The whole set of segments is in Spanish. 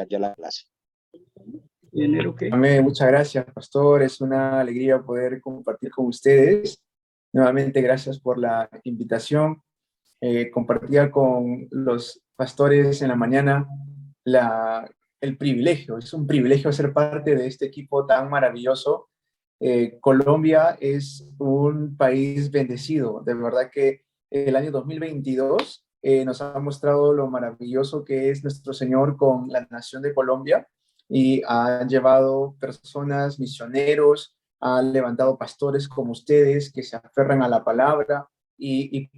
iniciar ya la clase. Bien, okay. Amén, muchas gracias, pastor. Es una alegría poder compartir con ustedes. Nuevamente, gracias por la invitación. Compartía con los pastores en la mañana el privilegio. Es un privilegio ser parte de este equipo tan maravilloso. Colombia es un país bendecido. De verdad que el año 2022 nos ha mostrado lo maravilloso que es nuestro Señor con la nación de Colombia, y ha llevado personas, misioneros, ha levantado pastores como ustedes que se aferran a la palabra, y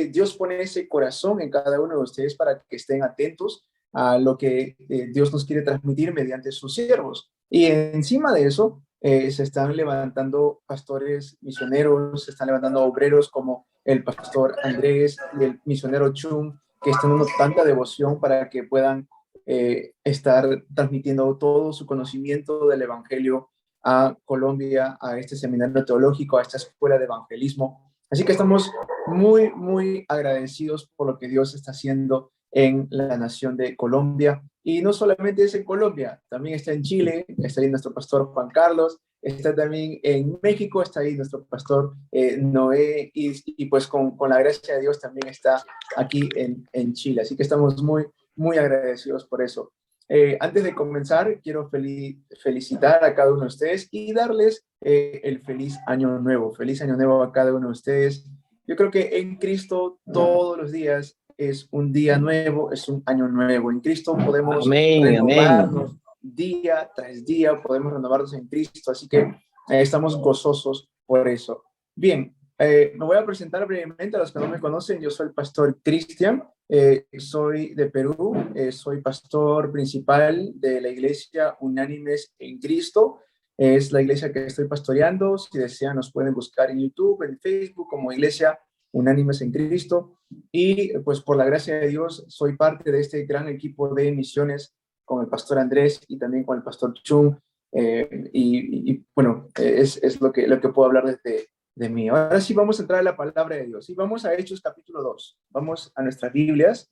Dios pone ese corazón en cada uno de ustedes para que estén atentos a lo que Dios nos quiere transmitir mediante sus siervos. Y encima de eso, se están levantando pastores misioneros, se están levantando obreros como el pastor Andrés y el misionero Chung, que están dando tanta devoción para que puedan estar transmitiendo todo su conocimiento del Evangelio a Colombia, a este seminario teológico, a esta escuela de evangelismo. Así que estamos muy, muy agradecidos por lo que Dios está haciendo en la nación de Colombia. Y no solamente es en Colombia, también está en Chile, está ahí nuestro pastor Juan Carlos, está también en México, está ahí nuestro pastor Noé, y pues con la gracia de Dios también está aquí en Chile. Así que estamos muy, muy agradecidos por eso. Antes de comenzar, quiero felicitar a cada uno de ustedes y darles el feliz año nuevo. Feliz año nuevo a cada uno de ustedes. Yo creo que en Cristo todos los días es un día nuevo, es un año nuevo. En Cristo podemos renovarnos día tras día, podemos renovarnos en Cristo, así que estamos gozosos por eso. Bien, me voy a presentar brevemente a los que no me conocen. Yo soy el pastor Cristian, soy de Perú, soy pastor principal de la iglesia Unánimes en Cristo. Es la iglesia que estoy pastoreando. Si desean, nos pueden buscar en YouTube, en Facebook, como Iglesia Unánimes en Cristo. Y pues por la gracia de Dios, soy parte de este gran equipo de misiones con el pastor Andrés y también con el pastor Chung. Bueno, es lo que puedo hablar de mí. Ahora sí vamos a entrar a la palabra de Dios. Y vamos a Hechos capítulo 2. Vamos a nuestras Biblias.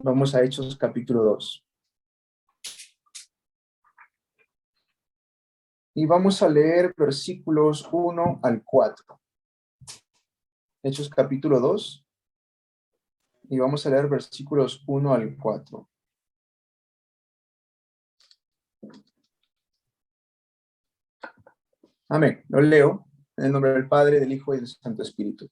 Vamos a Hechos capítulo 2. Y vamos a leer versículos 1 al 4. Hechos capítulo 2. Y vamos a leer versículos 1 al 4. Amén. Lo leo en el nombre del Padre, del Hijo y del Santo Espíritu.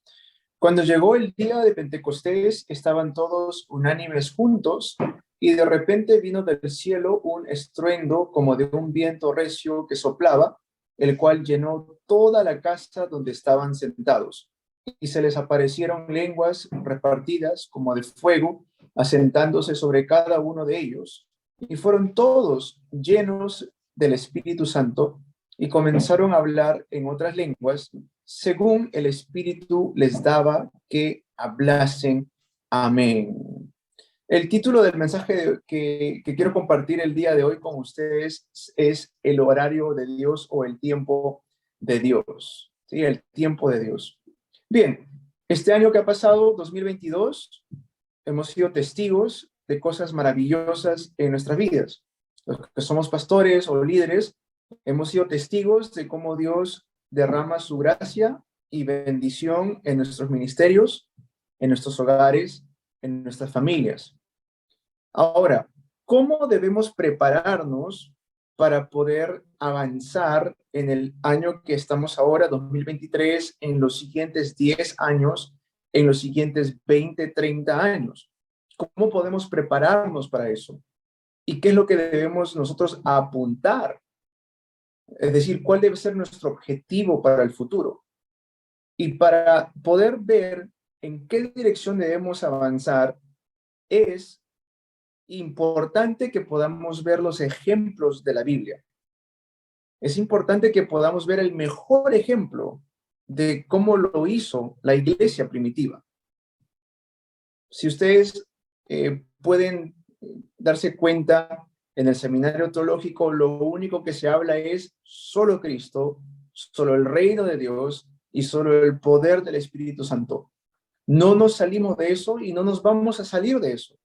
Cuando llegó el día de Pentecostés, estaban todos unánimes juntos, y de repente vino del cielo un estruendo como de un viento recio que soplaba, el cual llenó toda la casa donde estaban sentados. Y se les aparecieron lenguas repartidas como de fuego, asentándose sobre cada uno de ellos. Y fueron todos llenos del Espíritu Santo, y comenzaron a hablar en otras lenguas, según el Espíritu les daba que hablasen. Amén. El título del mensaje que quiero compartir el día de hoy con ustedes es el horario de Dios, o el tiempo de Dios. ¿Sí? El tiempo de Dios. Bien, este año que ha pasado, 2022, hemos sido testigos de cosas maravillosas en nuestras vidas. Los que somos pastores o líderes, hemos sido testigos de cómo Dios derrama su gracia y bendición en nuestros ministerios, en nuestros hogares, en nuestras familias. Ahora, ¿cómo debemos prepararnos para poder avanzar en el año que estamos ahora, 2023, en los siguientes 10 años, en los siguientes 20, 30 años? ¿Cómo podemos prepararnos para eso? ¿Y qué es lo que debemos nosotros apuntar? Es decir, ¿cuál debe ser nuestro objetivo para el futuro? Y para poder ver en qué dirección debemos avanzar, es importante que podamos ver los ejemplos de la Biblia. Es importante que podamos ver el mejor ejemplo de cómo lo hizo la iglesia primitiva. Si ustedes pueden darse cuenta, en el seminario teológico lo único que se habla es solo Cristo, solo el reino de Dios y solo el poder del Espíritu Santo. No nos salimos de eso y no nos vamos a salir de eso.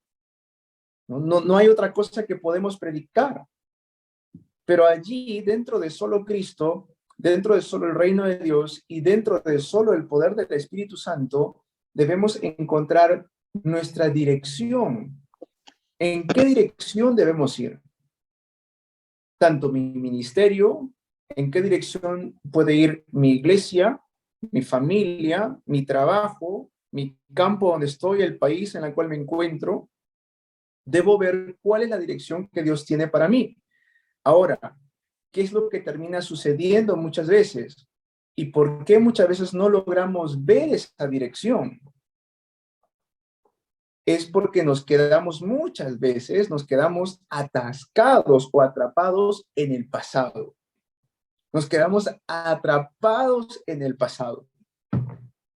No hay otra cosa que podemos predicar. Pero allí, dentro de solo Cristo, dentro de solo el reino de Dios y dentro de solo el poder del Espíritu Santo, debemos encontrar nuestra dirección. ¿En qué dirección debemos ir? Tanto mi ministerio, en qué dirección puede ir mi iglesia, mi familia, mi trabajo, mi campo donde estoy, el país en el cual me encuentro. Debo ver cuál es la dirección que Dios tiene para mí. Ahora, ¿qué es lo que termina sucediendo muchas veces? ¿Y por qué muchas veces no logramos ver esa dirección? Es porque muchas veces nos quedamos atascados o atrapados en el pasado. Nos quedamos atrapados en el pasado.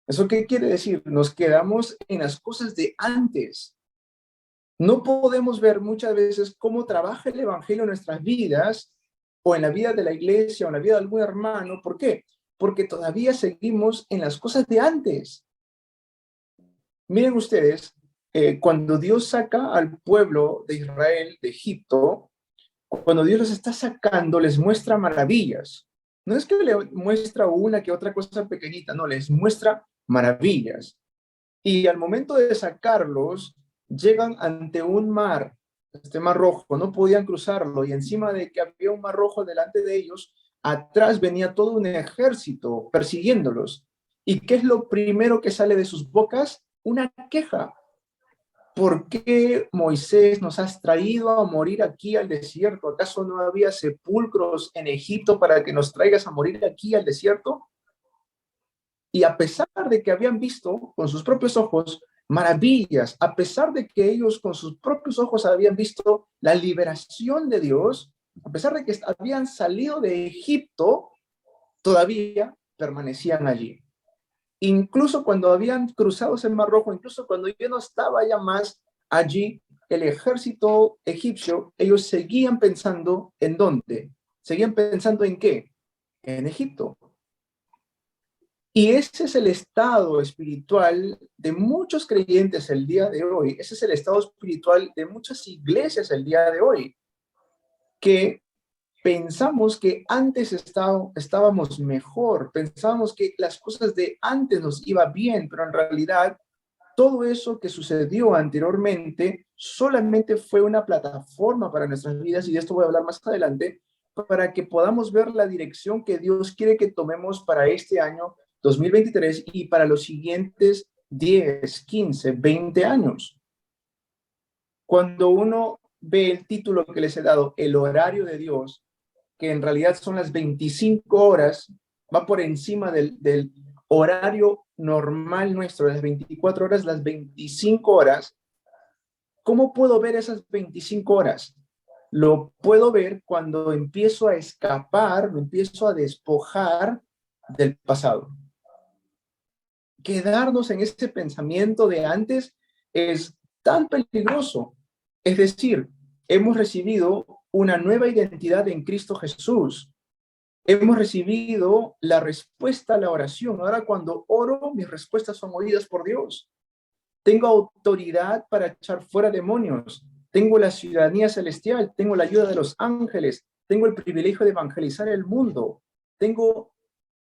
¿Eso qué quiere decir? Nos quedamos en las cosas de antes. No podemos ver muchas veces cómo trabaja el evangelio en nuestras vidas o en la vida de la iglesia o en la vida de algún hermano. ¿Por qué? Porque todavía seguimos en las cosas de antes. Miren ustedes, cuando Dios saca al pueblo de Israel de Egipto, cuando Dios los está sacando, les muestra maravillas. No es que le muestra una que otra cosa pequeñita, no, les muestra maravillas. Y al momento de sacarlos, llegan ante un mar, este mar rojo, no podían cruzarlo, y encima de que había un mar rojo delante de ellos, atrás venía todo un ejército persiguiéndolos. ¿Y qué es lo primero que sale de sus bocas? Una queja. ¿Por qué, Moisés, nos has traído a morir aquí al desierto? ¿Acaso no había sepulcros en Egipto para que nos traigas a morir aquí al desierto? Y a pesar de que habían visto con sus propios ojos maravillas, a pesar de que ellos con sus propios ojos habían visto la liberación de Dios, a pesar de que habían salido de Egipto, todavía permanecían allí. Incluso cuando habían cruzado ese Mar Rojo, incluso cuando ya no estaba ya más allí el ejército egipcio, ellos seguían pensando ¿en dónde? ¿Seguían pensando en qué? En Egipto. Y ese es el estado espiritual de muchos creyentes el día de hoy. Ese es el estado espiritual de muchas iglesias el día de hoy, que pensamos que antes estábamos mejor, pensábamos que las cosas de antes nos iba bien, pero en realidad todo eso que sucedió anteriormente solamente fue una plataforma para nuestras vidas, y de esto voy a hablar más adelante, para que podamos ver la dirección que Dios quiere que tomemos para este año 2023 y para los siguientes 10, 15, 20 años. Cuando uno ve el título que les he dado, el horario de Dios, que en realidad son las 25 horas, va por encima del horario normal nuestro, las 24 horas, las 25 horas. ¿Cómo puedo ver esas 25 horas? Lo puedo ver cuando empiezo a escapar, me empiezo a despojar del pasado. Quedarnos en ese pensamiento de antes es tan peligroso. Es decir, hemos recibido una nueva identidad en Cristo Jesús. Hemos recibido la respuesta a la oración. Ahora cuando oro, mis respuestas son oídas por Dios. Tengo autoridad para echar fuera demonios. Tengo la ciudadanía celestial. Tengo la ayuda de los ángeles. Tengo el privilegio de evangelizar el mundo. Tengo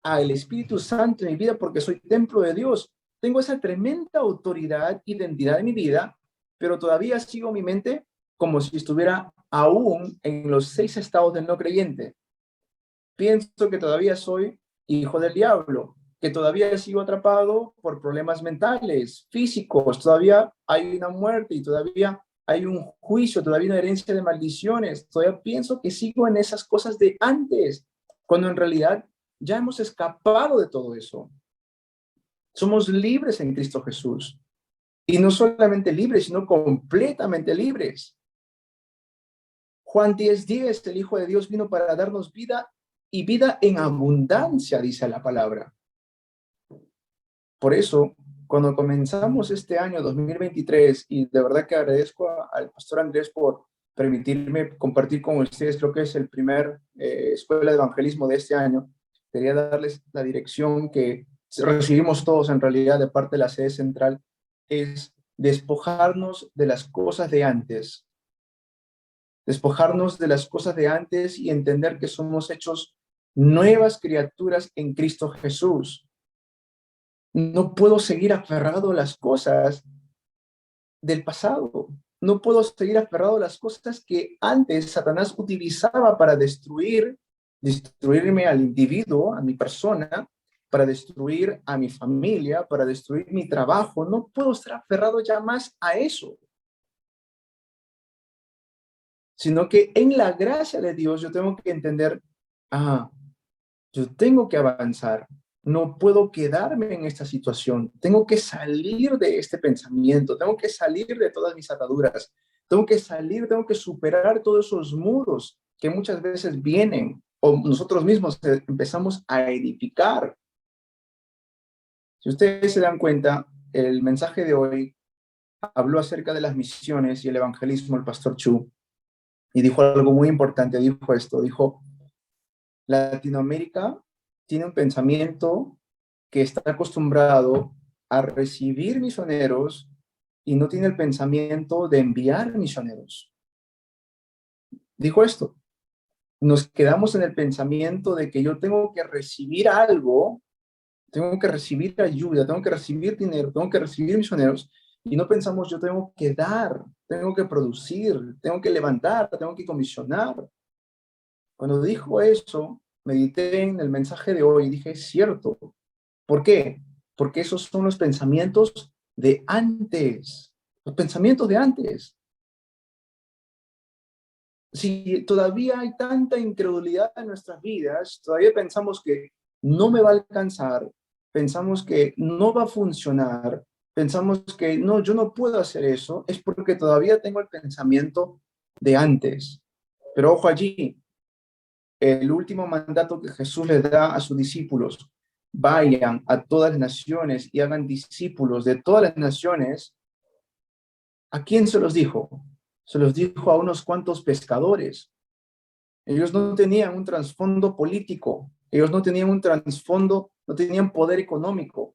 al Espíritu Santo en mi vida porque soy templo de Dios. Tengo esa tremenda autoridad, identidad en mi vida, pero todavía sigo mi mente como si estuviera aún en los 6 estados del no creyente. Pienso que todavía soy hijo del diablo, que todavía sigo atrapado por problemas mentales, físicos, todavía hay una muerte y todavía hay un juicio, todavía una herencia de maldiciones. Todavía pienso que sigo en esas cosas de antes, cuando en realidad ya hemos escapado de todo eso. Somos libres en Cristo Jesús. Y no solamente libres, sino completamente libres. Juan 10:10, el Hijo de Dios vino para darnos vida y vida en abundancia, dice la palabra. Por eso, cuando comenzamos este año 2023, y de verdad que agradezco al pastor Andrés por permitirme compartir con ustedes, creo que es el primer escuela de evangelismo de este año, quería darles la dirección que recibimos todos en realidad de parte de la sede central, es despojarnos de las cosas de antes, despojarnos de las cosas de antes y entender que somos hechos nuevas criaturas en Cristo Jesús. No puedo seguir aferrado a las cosas del pasado. No puedo seguir aferrado a las cosas que antes Satanás utilizaba para destruirme al individuo, a mi persona, para destruir a mi familia, para destruir mi trabajo. No puedo estar aferrado ya más a eso, sino que en la gracia de Dios yo tengo que entender, yo tengo que avanzar, no puedo quedarme en esta situación, tengo que salir de este pensamiento, tengo que salir de todas mis ataduras, tengo que salir, tengo que superar todos esos muros que muchas veces vienen o nosotros mismos empezamos a edificar. Si ustedes se dan cuenta, el mensaje de hoy habló acerca de las misiones y el evangelismo, el pastor Chu, y dijo algo muy importante, dijo esto, dijo, Latinoamérica tiene un pensamiento que está acostumbrado a recibir misioneros y no tiene el pensamiento de enviar misioneros. Dijo esto, nos quedamos en el pensamiento de que yo tengo que recibir algo, tengo que recibir ayuda, tengo que recibir dinero, tengo que recibir misioneros, y no pensamos yo tengo que dar, tengo que producir, tengo que levantar, tengo que comisionar. Cuando dijo eso, medité en el mensaje de hoy y dije, es cierto. ¿Por qué? Porque esos son los pensamientos de antes, los pensamientos de antes. Si todavía hay tanta incredulidad en nuestras vidas, todavía pensamos que no me va a alcanzar, pensamos que no va a funcionar, pensamos que no, yo no puedo hacer eso, es porque todavía tengo el pensamiento de antes. Pero ojo allí, el último mandato que Jesús le da a sus discípulos, vayan a todas las naciones y hagan discípulos de todas las naciones, ¿a quién se los dijo? Se los dijo a unos cuantos pescadores. Ellos no tenían un trasfondo político, ellos no tenían un trasfondo, no tenían poder económico.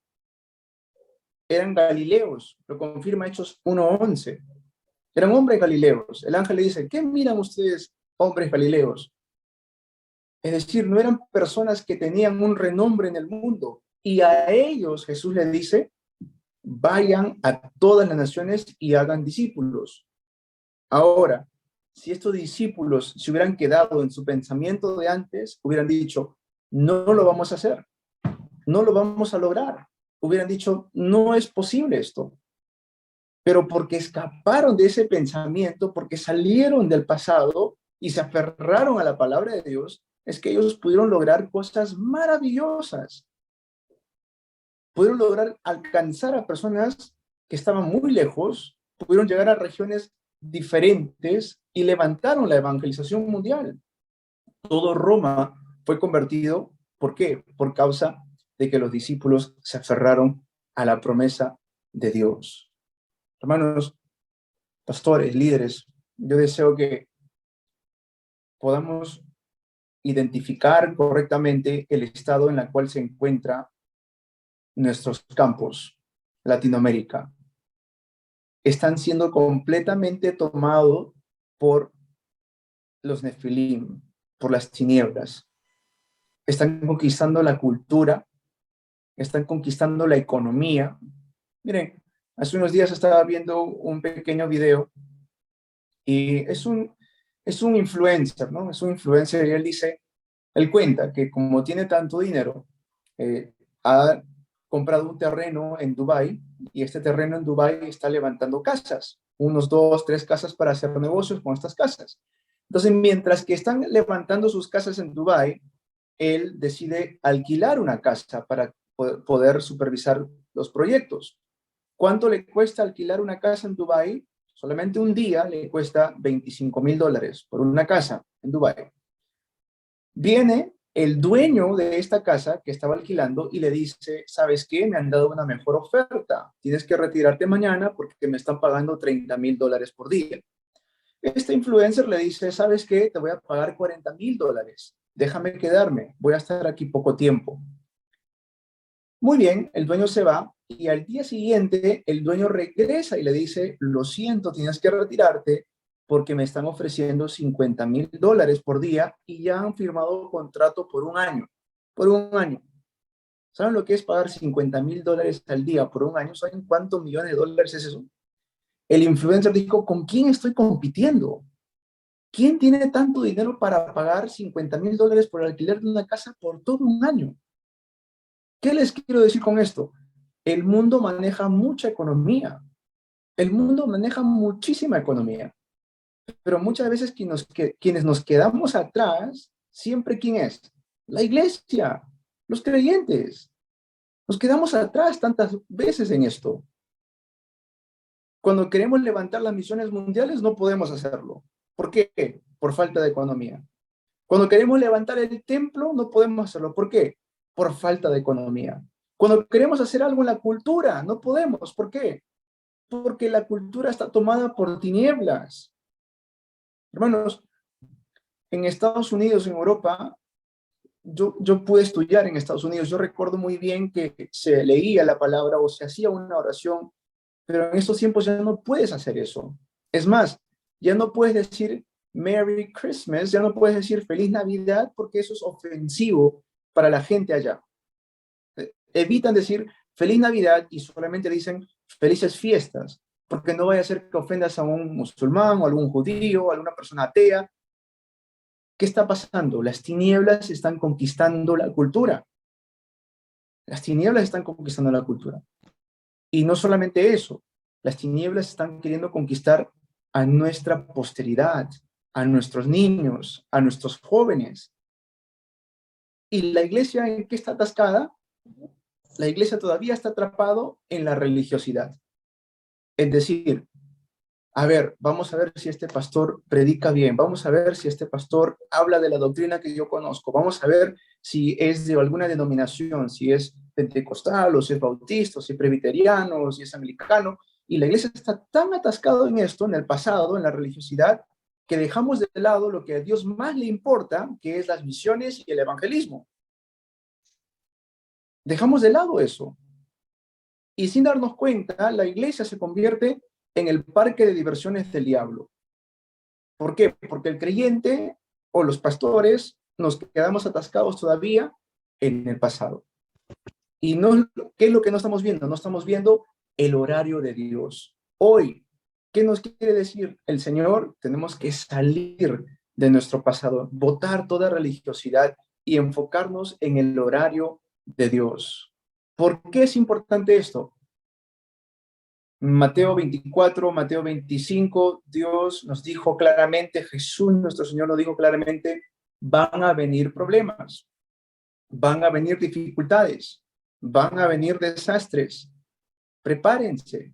Eran galileos, lo confirma Hechos 1:11. Eran hombres galileos. El ángel le dice, ¿qué miran ustedes, hombres galileos? Es decir, no eran personas que tenían un renombre en el mundo. Y a ellos Jesús les dice, vayan a todas las naciones y hagan discípulos. Ahora, si estos discípulos se hubieran quedado en su pensamiento de antes, hubieran dicho, no lo vamos a hacer, no lo vamos a lograr. Hubieran dicho, no es posible esto. Pero porque escaparon de ese pensamiento, porque salieron del pasado y se aferraron a la palabra de Dios, es que ellos pudieron lograr cosas maravillosas. Pudieron lograr alcanzar a personas que estaban muy lejos, pudieron llegar a regiones diferentes y levantaron la evangelización mundial. Todo Roma fue convertido, ¿por qué? Por causa de que los discípulos se aferraron a la promesa de Dios. Hermanos, pastores, líderes, yo deseo que podamos identificar correctamente el estado en el cual se encuentra nuestros campos, Latinoamérica. Están siendo completamente tomados por los nefilim, por las tinieblas. Están conquistando la cultura, están conquistando la economía. Miren, hace unos días estaba viendo un pequeño video y es un influencer, ¿no? Es un influencer y él cuenta que como tiene tanto dinero, ha comprado un terreno en Dubái y este terreno en Dubái está levantando casas, unos 2, 3 casas para hacer negocios con estas casas. Entonces, mientras que están levantando sus casas en Dubái, él decide alquilar una casa para poder supervisar los proyectos. ¿Cuánto le cuesta alquilar una casa en Dubái? Solamente un día le cuesta $25,000 por una casa en Dubái. Viene el dueño de esta casa que estaba alquilando y le dice, ¿sabes qué? Me han dado una mejor oferta. Tienes que retirarte mañana porque me están pagando $30,000 por día. Este influencer le dice, ¿sabes qué? Te voy a pagar $40,000. Déjame quedarme. Voy a estar aquí poco tiempo. Muy bien, el dueño se va y al día siguiente el dueño regresa y le dice, lo siento, tienes que retirarte porque me están ofreciendo $50,000 por día y ya han firmado contrato por un año. Por un año. ¿Saben lo que es pagar $50,000 al día por un año? ¿Saben cuántos millones de dólares es eso? El influencer dijo, ¿con quién estoy compitiendo? ¿Quién tiene tanto dinero para pagar $50,000 por el alquiler de una casa por todo un año? ¿Qué les quiero decir con esto? El mundo maneja mucha economía. El mundo maneja muchísima economía. Pero muchas veces quienes nos quedamos atrás, siempre ¿quién es? La iglesia, los creyentes. Nos quedamos atrás tantas veces en esto. Cuando queremos levantar las misiones mundiales, no podemos hacerlo. ¿Por qué? Por falta de economía. Cuando queremos levantar el templo, no podemos hacerlo. ¿Por qué? Por falta de economía. Cuando queremos hacer algo en la cultura, no podemos. ¿Por qué? Porque la cultura está tomada por tinieblas. Hermanos, en Estados Unidos, en Europa, yo pude estudiar en Estados Unidos. Yo recuerdo muy bien que se leía la palabra o se hacía una oración, pero en estos tiempos ya no puedes hacer eso. Es más, ya no puedes decir Merry Christmas, ya no puedes decir Feliz Navidad porque eso es ofensivo para la gente allá. Evitan decir Feliz Navidad y solamente dicen Felices Fiestas, porque no vaya a ser que ofendas a un musulmán o a algún judío o a alguna persona atea. ¿Qué está pasando? Las tinieblas están conquistando la cultura. Las tinieblas están conquistando la cultura. Y no solamente eso, las tinieblas están queriendo conquistar a nuestra posteridad, a nuestros niños, a nuestros jóvenes. ¿Y la iglesia en qué está atascada? La iglesia todavía está atrapado en la religiosidad. Es decir, a ver, vamos a ver si este pastor predica bien, vamos a ver si este pastor habla de la doctrina que yo conozco, vamos a ver si es de alguna denominación, si es pentecostal, o si es bautista, o si es presbiteriano, o si es anglicano, y la iglesia está tan atascada en esto, en el pasado, en la religiosidad, que dejamos de lado lo que a Dios más le importa, que es las misiones y el evangelismo. Dejamos de lado eso. Y sin darnos cuenta, la iglesia se convierte en el parque de diversiones del diablo. ¿Por qué? Porque el creyente o los pastores nos quedamos atascados todavía en el pasado. Y no, ¿qué es lo que no estamos viendo? No estamos viendo el horario de Dios. Hoy, ¿qué nos quiere decir el Señor? Tenemos que salir de nuestro pasado, botar toda religiosidad y enfocarnos en el horario de Dios. ¿Por qué es importante esto? Mateo 24, Mateo 25, Dios nos dijo claramente, Jesús nuestro Señor nos dijo claramente, van a venir problemas, van a venir dificultades, van a venir desastres. Prepárense,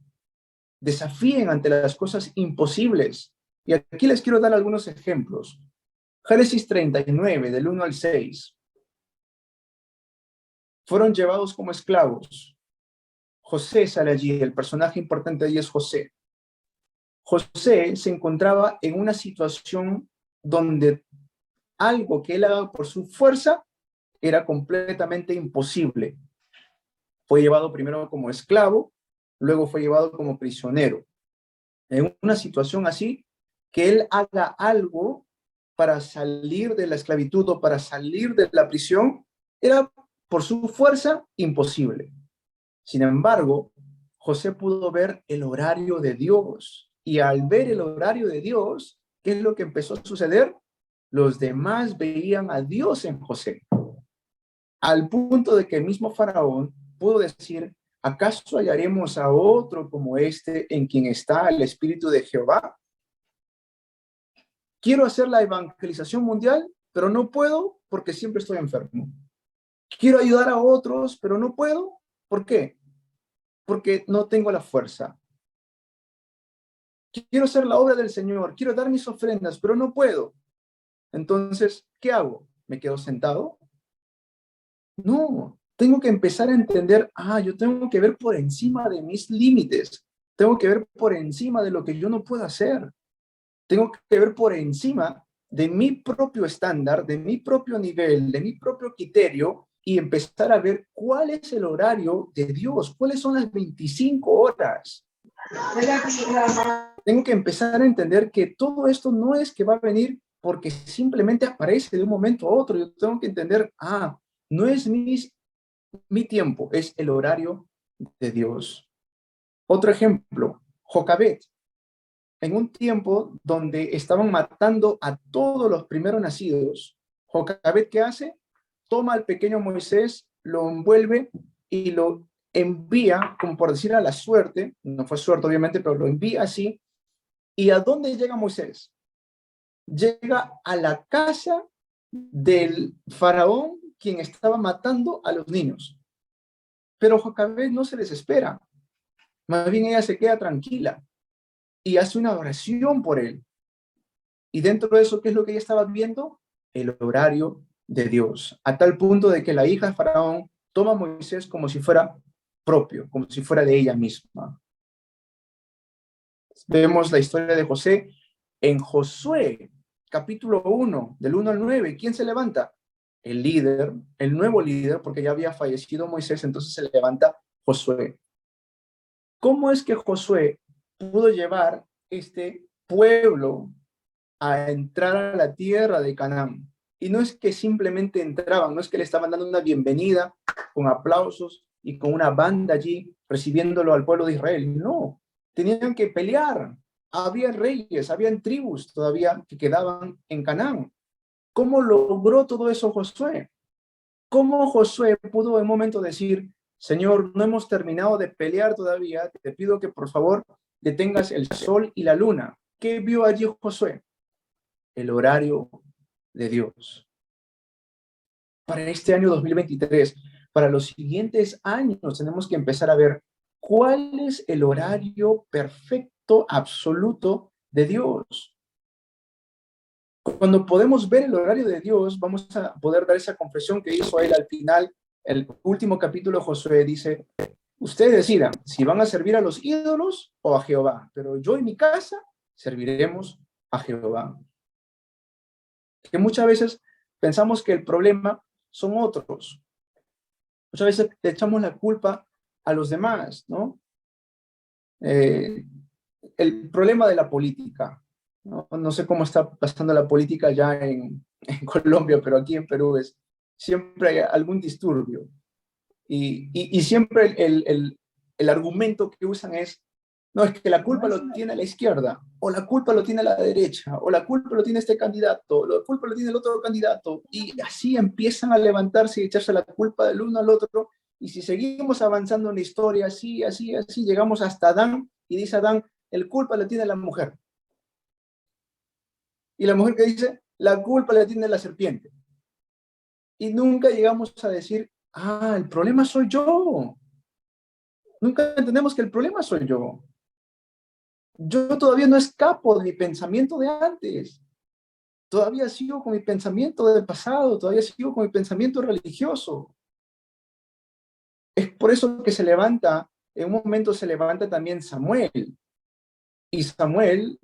desafíen ante las cosas imposibles. Y aquí les quiero dar algunos ejemplos. Génesis 39, del 1 al 6. Fueron llevados como esclavos. José sale allí, el personaje importante allí es José. José se encontraba en una situación donde algo que él haga por su fuerza era completamente imposible. Fue llevado primero como esclavo, luego fue llevado como prisionero. En una situación así, que él haga algo para salir de la esclavitud o para salir de la prisión, era por su fuerza imposible. Sin embargo, José pudo ver el horario de Dios. Y al ver el horario de Dios, ¿qué es lo que empezó a suceder? Los demás veían a Dios en José. Al punto de que el mismo Faraón pudo decir, ¿acaso hallaremos a otro como este en quien está el Espíritu de Jehová? Quiero hacer la evangelización mundial, pero no puedo porque siempre estoy enfermo. Quiero ayudar a otros, pero no puedo. ¿Por qué? Porque no tengo la fuerza. Quiero hacer la obra del Señor, quiero dar mis ofrendas, pero no puedo. Entonces, ¿qué hago? ¿Me quedo sentado? No, tengo que empezar a entender, yo tengo que ver por encima de mis límites, tengo que ver por encima de lo que yo no puedo hacer, tengo que ver por encima de mi propio estándar, de mi propio nivel, de mi propio criterio y empezar a ver cuál es el horario de Dios, cuáles son las 25 horas. Tengo que empezar a entender que todo esto no es que va a venir porque simplemente aparece de un momento a otro. Yo tengo que entender, no es mi tiempo, es el horario de Dios. Otro ejemplo, Jocabet, en un tiempo donde estaban matando a todos los primeros nacidos, Jocabet, ¿qué hace? Toma al pequeño Moisés, lo envuelve y lo envía, como por decir a la suerte, no fue suerte obviamente, pero lo envía así. ¿Y a dónde llega Moisés? Llega a la casa del faraón, quien estaba matando a los niños. Pero Jocabet no se desespera, más bien ella se queda tranquila y hace una oración por él. Y dentro de eso, ¿qué es lo que ella estaba viendo? El horario de Dios, a tal punto de que la hija de Faraón toma a Moisés como si fuera propio, como si fuera de ella misma. Vemos la historia de José en Josué, capítulo 1, del 1 al 9. ¿Quién se levanta? El líder, el nuevo líder, porque ya había fallecido Moisés, entonces se levanta Josué. ¿Cómo es que Josué pudo llevar este pueblo a entrar a la tierra de Canaán? Y no es que simplemente entraban, no es que le estaban dando una bienvenida con aplausos y con una banda allí recibiéndolo al pueblo de Israel. No, tenían que pelear. Había reyes, habían tribus todavía que quedaban en Canaán. ¿Cómo logró todo eso Josué? ¿Cómo Josué pudo en un momento decir, Señor, no hemos terminado de pelear todavía, te pido que por favor detengas el sol y la luna? ¿Qué vio allí Josué? El horario de Dios. Para este año 2023, para los siguientes años, tenemos que empezar a ver cuál es el horario perfecto, absoluto de Dios. Cuando podemos ver el horario de Dios, vamos a poder dar esa confesión que hizo él al final. El último capítulo de Josué dice, ustedes decidan si van a servir a los ídolos o a Jehová, pero yo y mi casa serviremos a Jehová. Que muchas veces pensamos que el problema son otros. Muchas veces le echamos la culpa a los demás, ¿no? El problema de la política, ¿no? No sé cómo está pasando la política ya en Colombia, pero aquí en Perú siempre hay algún disturbio. Y siempre el argumento que usan es, no, es que la culpa lo tiene la izquierda, o la culpa lo tiene la derecha, o la culpa lo tiene este candidato, o la culpa lo tiene el otro candidato, y así empiezan a levantarse y echarse la culpa del uno al otro, y si seguimos avanzando en la historia, así, así, así, llegamos hasta Adán, y dice Adán, el culpa la tiene la mujer. Y la mujer que dice, la culpa la tiene la serpiente. Y nunca llegamos a decir, el problema soy yo. Nunca entendemos que el problema soy yo. Yo todavía no escapo de mi pensamiento de antes. Todavía sigo con mi pensamiento del pasado, todavía sigo con mi pensamiento religioso. Es por eso que se levanta, en un momento se levanta también Samuel. Y Samuel,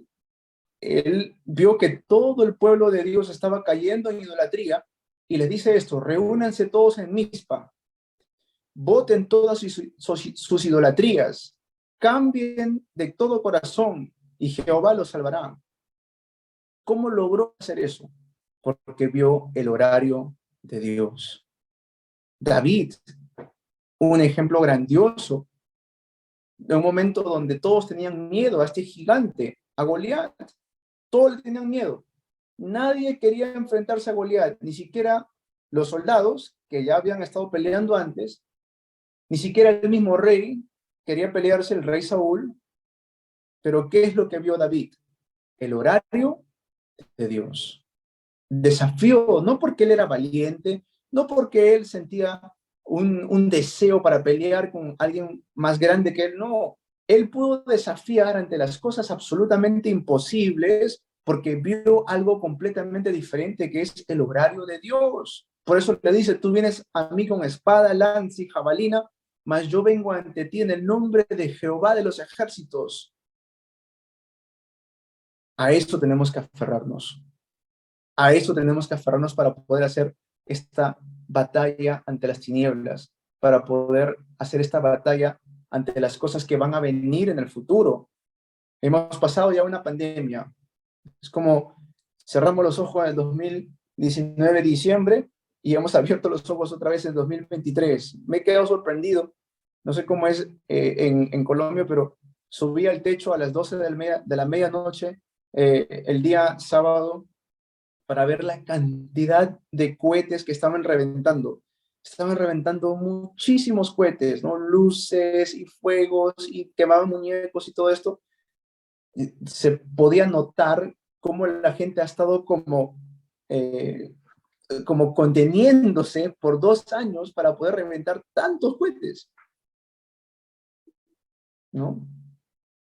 él vio que todo el pueblo de Dios estaba cayendo en idolatría y les dice esto, reúnanse todos en Mizpa, voten todas sus idolatrías, cambien de todo corazón y Jehová los salvará. ¿Cómo logró hacer eso? Porque vio el horario de Dios. David, un ejemplo grandioso, de un momento donde todos tenían miedo a este gigante, a Goliat. Todos le tenían miedo. Nadie quería enfrentarse a Goliat, ni siquiera los soldados que ya habían estado peleando antes, ni siquiera el mismo rey quería pelearse, el rey Saúl. Pero ¿qué es lo que vio David? El horario de Dios. Desafío, no porque él era valiente, no porque él sentía un deseo para pelear con alguien más grande que él, no. Él pudo desafiar ante las cosas absolutamente imposibles porque vio algo completamente diferente, que es el horario de Dios. Por eso le dice, tú vienes a mí con espada, lanza y jabalina, mas yo vengo ante ti en el nombre de Jehová de los ejércitos. A esto tenemos que aferrarnos. A eso tenemos que aferrarnos para poder hacer esta batalla ante las tinieblas, para poder hacer esta batalla ante las cosas que van a venir en el futuro. Hemos pasado ya una pandemia. Es como cerramos los ojos en el 2019, diciembre, y hemos abierto los ojos otra vez en 2023. Me he quedado sorprendido. No sé cómo es en Colombia, pero subí al techo a las 12 de la medianoche el día sábado para ver la cantidad de cohetes que estaban reventando. Estaban reventando muchísimos cohetes, ¿no? Luces y fuegos y quemaban muñecos y todo esto. Se podía notar cómo la gente ha estado como conteniéndose por 2 años para poder reventar tantos cohetes, ¿no?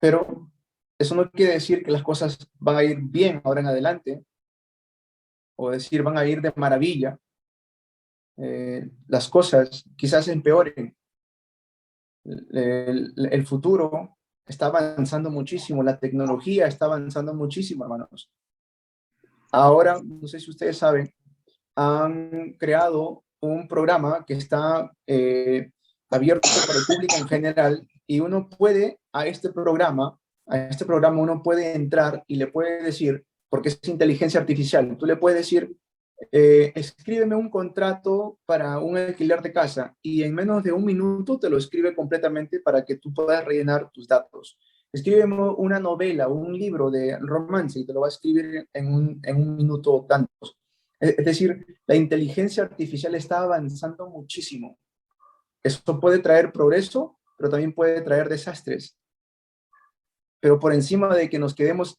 Pero eso no quiere decir que las cosas van a ir bien ahora en adelante, o decir van a ir de maravilla. Las cosas quizás empeoren. El futuro está avanzando muchísimo, la tecnología está avanzando muchísimo, hermanos. Ahora, no sé si ustedes saben, han creado un programa que está abierto para el público en general y uno puede a este programa uno puede entrar y le puede decir, porque es inteligencia artificial, tú le puedes decir, escríbeme un contrato para un alquiler de casa y en menos de un minuto te lo escribe completamente para que tú puedas rellenar tus datos. Escríbeme una novela, un libro de romance y te lo va a escribir en un minuto tantos. Es decir, la inteligencia artificial está avanzando muchísimo. Eso puede traer progreso, pero también puede traer desastres. Pero por encima de que nos quedemos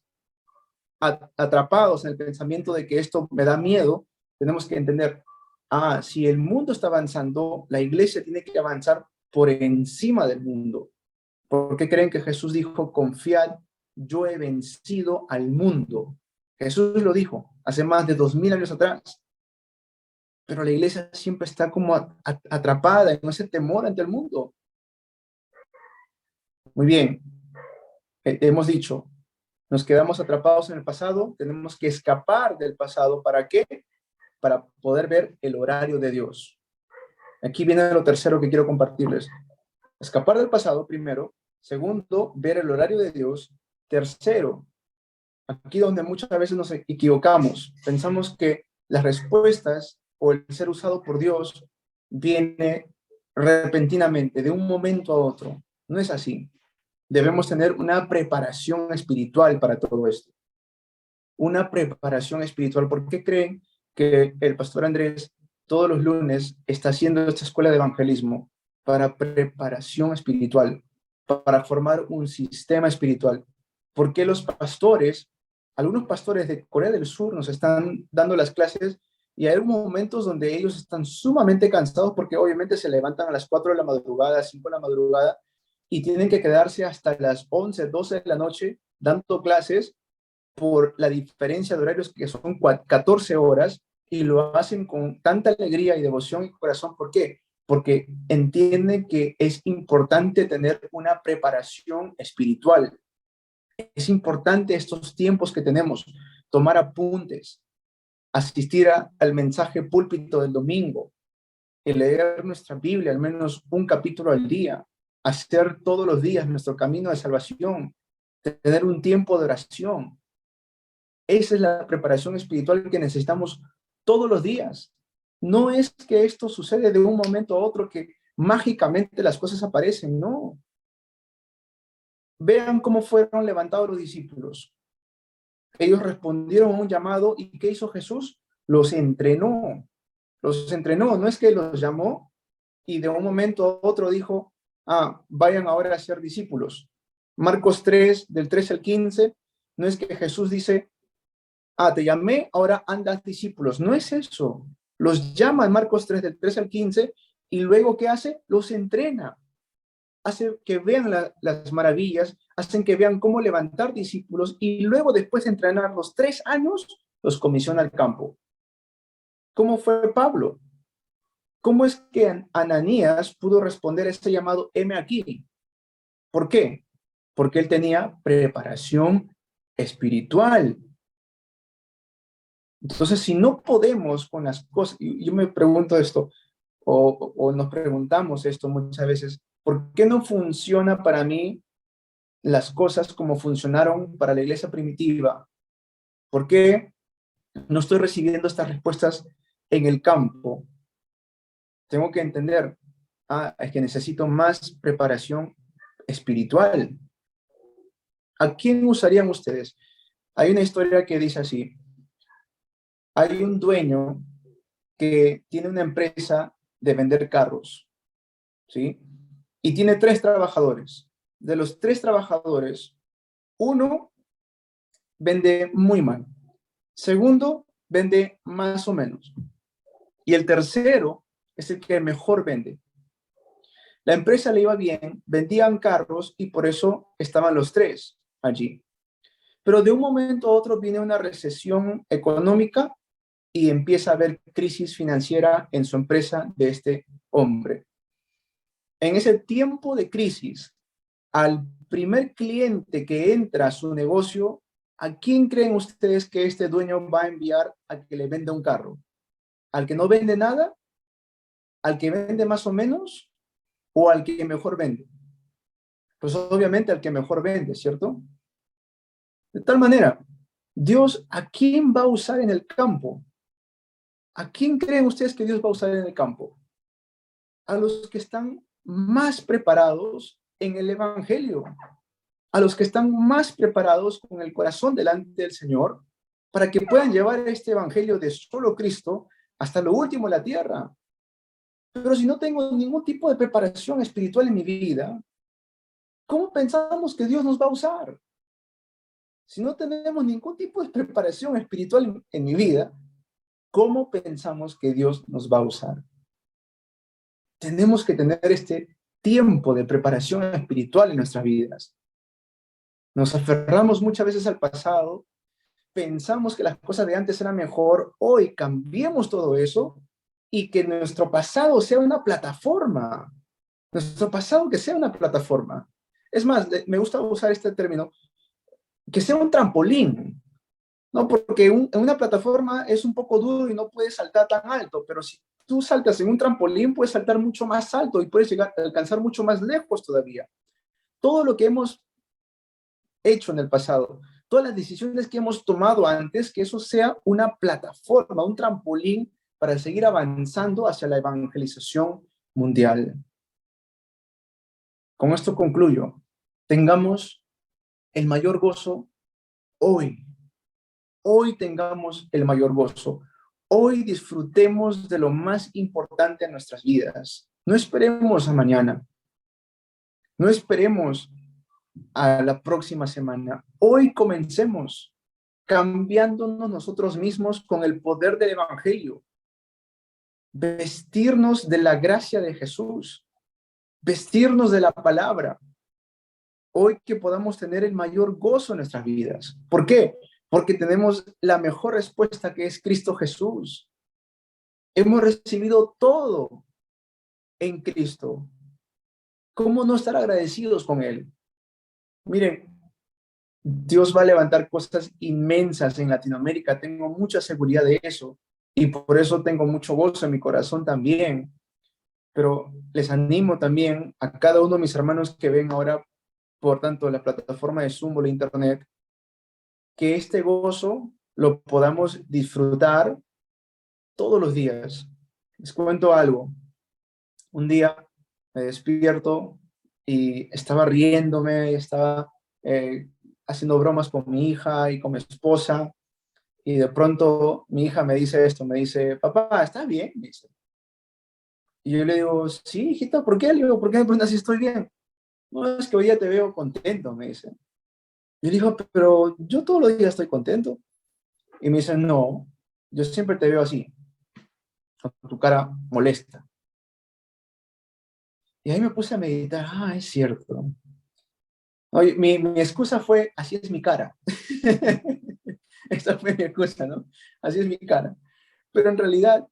atrapados en el pensamiento de que esto me da miedo, tenemos que entender, si el mundo está avanzando, la iglesia tiene que avanzar por encima del mundo. ¿Por qué creen que Jesús dijo, confiad, yo he vencido al mundo? Jesús lo dijo hace más de 2000 años atrás. Pero la iglesia siempre está como atrapada en ese temor ante el mundo. Muy bien, hemos dicho, nos quedamos atrapados en el pasado, tenemos que escapar del pasado. ¿Para qué? Para poder ver el horario de Dios. Aquí viene lo tercero que quiero compartirles. Escapar del pasado, primero. Segundo, ver el horario de Dios. Tercero, aquí donde muchas veces nos equivocamos, pensamos que las respuestas o el ser usado por Dios viene repentinamente, de un momento a otro. No es así. Debemos tener una preparación espiritual para todo esto. Una preparación espiritual. ¿Por qué creen que el pastor Andrés todos los lunes está haciendo esta escuela de evangelismo? Para preparación espiritual, para formar un sistema espiritual. ¿Por qué los pastores, algunos pastores de Corea del Sur nos están dando las clases y hay momentos donde ellos están sumamente cansados porque obviamente se levantan a las 4 de la madrugada, 5 de la madrugada y tienen que quedarse hasta las 11, 12 de la noche dando clases por la diferencia de horarios que son 14 horas y lo hacen con tanta alegría y devoción y corazón. ¿Por qué? Porque entienden que es importante tener una preparación espiritual. Es importante estos tiempos que tenemos, tomar apuntes, asistir al mensaje púlpito del domingo, leer nuestra Biblia al menos un capítulo al día, hacer todos los días nuestro camino de salvación, tener un tiempo de oración. Esa es la preparación espiritual que necesitamos todos los días. No es que esto sucede de un momento a otro, que mágicamente las cosas aparecen, no. Vean cómo fueron levantados los discípulos. Ellos respondieron a un llamado y ¿qué hizo Jesús? Los entrenó. Los entrenó, no es que los llamó y de un momento a otro dijo, vayan ahora a ser discípulos. Marcos 3, del 13 al 15, no es que Jesús dice, te llamé, ahora andas discípulos. No es eso. Los llama en Marcos 3, del 13 al 15, y luego, ¿qué hace? Los entrena. Hace que vean las maravillas, hacen que vean cómo levantar discípulos, y luego, después de entrenarlos 3 años, los comisiona al campo. ¿Cómo fue Pablo? ¿Cómo es que Ananías pudo responder a este llamado, heme aquí? ¿Por qué? Porque él tenía preparación espiritual. Entonces, si no podemos con las cosas, y yo me pregunto esto, o nos preguntamos esto muchas veces, ¿por qué no funciona para mí las cosas como funcionaron para la iglesia primitiva? ¿Por qué no estoy recibiendo estas respuestas en el campo? Tengo que entender, es que necesito más preparación espiritual. ¿A quién usarían ustedes? Hay una historia que dice así: hay un dueño que tiene una empresa de vender carros, ¿sí? Y tiene 3 trabajadores. De los 3 trabajadores, uno vende muy mal, segundo vende más o menos, y el tercero es el que mejor vende. La empresa le iba bien, vendían carros y por eso estaban los 3 allí. Pero de un momento a otro viene una recesión económica y empieza a haber crisis financiera en su empresa de este hombre. En ese tiempo de crisis, al primer cliente que entra a su negocio, ¿a quién creen ustedes que este dueño va a enviar a que le venda un carro? ¿Al que no vende nada? ¿Al que vende más o menos? ¿O al que mejor vende? Pues obviamente al que mejor vende, ¿cierto? De tal manera, Dios, ¿a quién va a usar en el campo? ¿A quién creen ustedes que Dios va a usar en el campo? A los que están más preparados en el Evangelio, a los que están más preparados con el corazón delante del Señor, para que puedan llevar este Evangelio de solo Cristo hasta lo último de la tierra. Pero si no tengo ningún tipo de preparación espiritual en mi vida, ¿cómo pensamos que Dios nos va a usar? Si no tenemos ningún tipo de preparación espiritual en mi vida, ¿cómo pensamos que Dios nos va a usar? Tenemos que tener este tiempo de preparación espiritual en nuestras vidas. Nos aferramos muchas veces al pasado, pensamos que las cosas de antes eran mejor, hoy cambiemos todo eso y que nuestro pasado sea una plataforma. Nuestro pasado que sea una plataforma. Es más, me gusta usar este término, que sea un trampolín, ¿no? Porque en una plataforma es un poco duro y no puedes saltar tan alto, pero si tú saltas en un trampolín, puedes saltar mucho más alto y puedes llegar a alcanzar mucho más lejos todavía. Todo lo que hemos hecho en el pasado, todas las decisiones que hemos tomado antes, que eso sea una plataforma, un trampolín para seguir avanzando hacia la evangelización mundial. Con esto concluyo. Tengamos el mayor gozo hoy. Hoy tengamos el mayor gozo. Hoy disfrutemos de lo más importante en nuestras vidas. No esperemos a mañana. No esperemos a la próxima semana. Hoy comencemos cambiándonos nosotros mismos con el poder del Evangelio. Vestirnos de la gracia de Jesús. Vestirnos de la palabra. Hoy que podamos tener el mayor gozo en nuestras vidas. ¿Por qué? Porque tenemos la mejor respuesta, que es Cristo Jesús. Hemos recibido todo en Cristo. ¿Cómo no estar agradecidos con Él? Miren, Dios va a levantar cosas inmensas en Latinoamérica. Tengo mucha seguridad de eso. Y por eso tengo mucho gozo en mi corazón también. Pero les animo también a cada uno de mis hermanos que ven ahora, por tanto, la plataforma de Zoom o la Internet, que este gozo lo podamos disfrutar todos los días. Les cuento algo. Un día me despierto y estaba riéndome, estaba haciendo bromas con mi hija y con mi esposa, y de pronto mi hija me dice esto, me dice: papá, ¿estás bien? Me dice. Y yo le digo: sí, hijita, ¿por qué? Le digo: ¿por qué me preguntas si estoy bien? No, es que hoy ya te veo contento, me dice. Y yo digo: pero yo todos los días estoy contento. Y me dice: no, yo siempre te veo así, con tu cara molesta. Y ahí me puse a meditar: es cierto. Oye, mi excusa fue: así es mi cara. Esta fue mi excusa, ¿no? Así es mi cara. Pero en realidad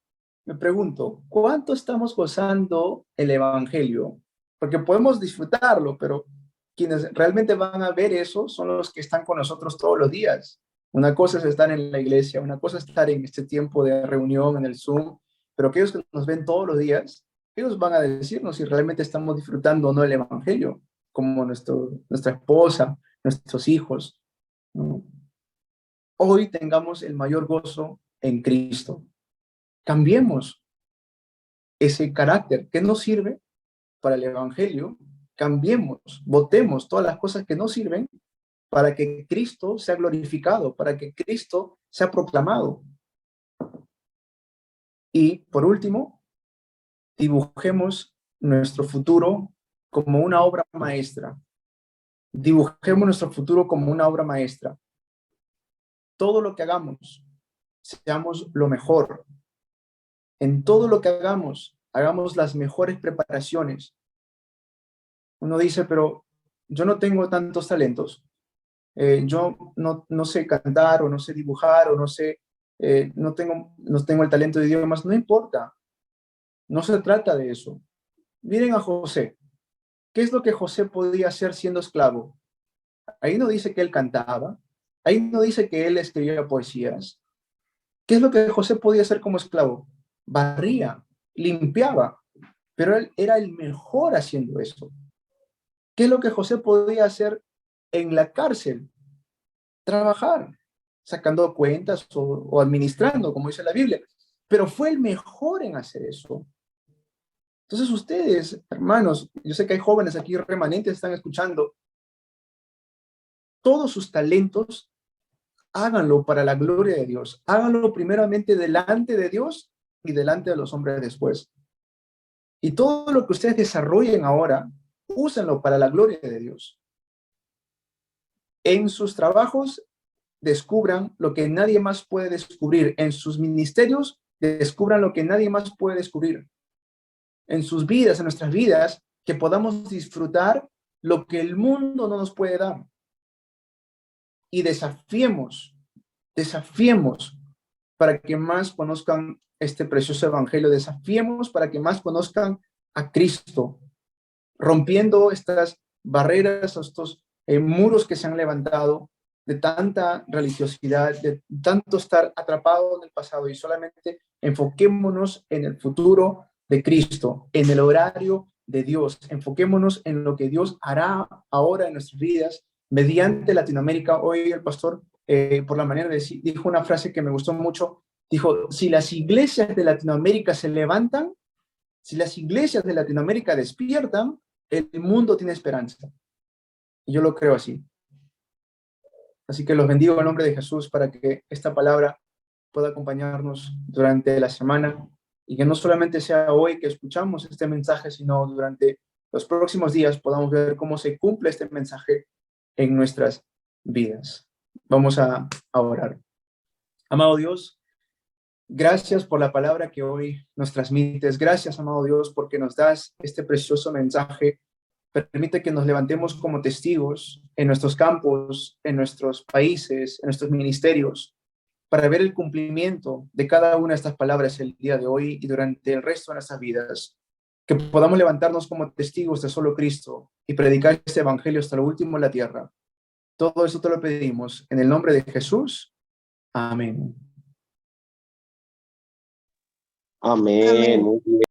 me pregunto, ¿cuánto estamos gozando el Evangelio? Porque podemos disfrutarlo, pero quienes realmente van a ver eso son los que están con nosotros todos los días. Una cosa es estar en la iglesia, una cosa es estar en este tiempo de reunión, en el Zoom, pero aquellos que nos ven todos los días, ellos van a decirnos si realmente estamos disfrutando o no el Evangelio. como nuestra esposa, nuestros hijos, ¿no? Hoy tengamos el mayor gozo en Cristo. Cambiemos ese carácter que no sirve para el Evangelio, cambiemos, botemos todas las cosas que no sirven para que Cristo sea glorificado, para que Cristo sea proclamado. Y por último, dibujemos nuestro futuro como una obra maestra. Dibujemos nuestro futuro como una obra maestra. Todo lo que hagamos, seamos lo mejor. En todo lo que hagamos, hagamos las mejores preparaciones. Uno dice, pero yo no tengo tantos talentos. Yo no sé cantar o no sé dibujar o no sé, no tengo el talento de idiomas. No importa. No se trata de eso. Miren a José. ¿Qué es lo que José podía hacer siendo esclavo? Ahí no dice que él cantaba. Ahí no dice que él escribía poesías. ¿Qué es lo que José podía hacer como esclavo? Barría, limpiaba, pero él era el mejor haciendo eso. ¿Qué es lo que José podía hacer en la cárcel? Trabajar, sacando cuentas o administrando, como dice la Biblia. Pero fue el mejor en hacer eso. Entonces ustedes, hermanos, yo sé que hay jóvenes aquí remanentes que están escuchando, todos sus talentos, háganlo para la gloria de Dios. Háganlo primeramente delante de Dios y delante de los hombres después. Y todo lo que ustedes desarrollen ahora, úsenlo para la gloria de Dios. En sus trabajos, descubran lo que nadie más puede descubrir. En sus ministerios, descubran lo que nadie más puede descubrir. En sus vidas, en nuestras vidas, que podamos disfrutar lo que el mundo no nos puede dar. Y desafiemos para que más conozcan este precioso evangelio. Desafiemos para que más conozcan a Cristo, rompiendo estas barreras, estos muros que se han levantado de tanta religiosidad, de tanto estar atrapado en el pasado, y solamente enfoquémonos en el futuro de Cristo, en el horario de Dios. Enfoquémonos en lo que Dios hará ahora en nuestras vidas mediante Latinoamérica. Hoy el pastor por la mañana dijo una frase que me gustó mucho. Dijo, si las iglesias de Latinoamérica se levantan, si las iglesias de Latinoamérica despiertan, el mundo tiene esperanza. Y yo lo creo así. Así que los bendigo en el nombre de Jesús para que esta palabra pueda acompañarnos durante la semana y que no solamente sea hoy que escuchamos este mensaje, sino durante los próximos días podamos ver cómo se cumple este mensaje en nuestras vidas. Vamos a orar. Amado Dios, gracias por la palabra que hoy nos transmites. Gracias, amado Dios, porque nos das este precioso mensaje. Permite que nos levantemos como testigos en nuestros campos, en nuestros países, en nuestros ministerios, para ver el cumplimiento de cada una de estas palabras el día de hoy y durante el resto de nuestras vidas. Que podamos levantarnos como testigos de solo Cristo y predicar este evangelio hasta lo último en la tierra. Todo eso te lo pedimos en el nombre de Jesús. Amén. Amén. Muy bien.